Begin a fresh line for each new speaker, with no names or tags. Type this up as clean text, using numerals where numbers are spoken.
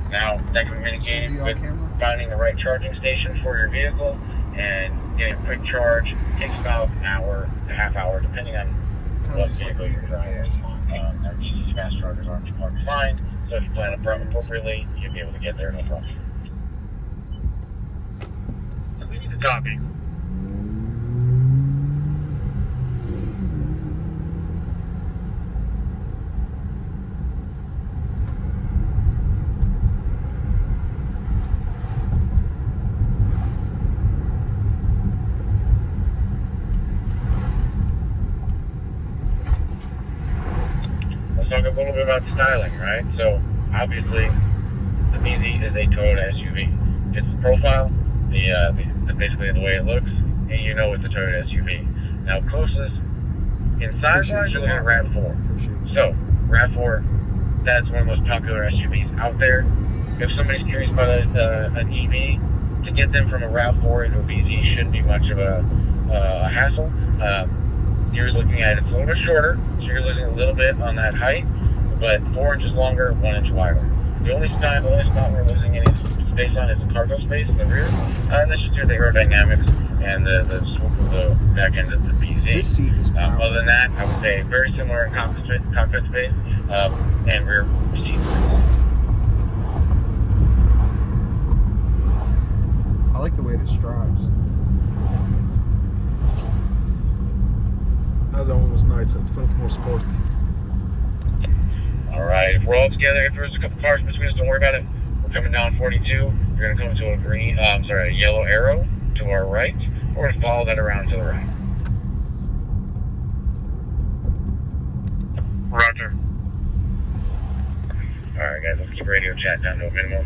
Now, that can be mitigated with finding the right charging station for your vehicle and getting a quick charge. Takes about an hour to half hour, depending on what vehicle you're driving. Our easy fast chargers aren't too hard to find, so if you plan appropriately, you'll be able to get there no problem. So we need to copy. Let's talk a little bit about styling, right? So, obviously, the bZ is a Toyota SUV. It's the profile, basically the way it looks, and you know it's a Toyota SUV. Now, closest in size-wise, you're looking at RAV4. So, RAV4, that's one of the most popular SUVs out there. If somebody's curious about an EV, to get them from a RAV4 into a bZ shouldn't be much of a hassle. You're looking at it's a little bit shorter, so you're losing a little bit on that height, but 4 inches longer, 1 inch wider. The only spot we're losing any space on is the cargo space in the rear, and that's just due to the aerodynamics and the swoop of the back end of the bZ.
This seat is
other than that, I would say very similar in cockpit space and rear seats.
I like the way this drives.
The other one was nice. It felt more sporty.
Alright, if we're all together, if there's a couple cars between us, don't worry about it. We're coming down 42. You're going to come to a yellow arrow to our right. We're going to follow that around to the right. Roger. Alright guys, let's keep radio chat down to a minimum.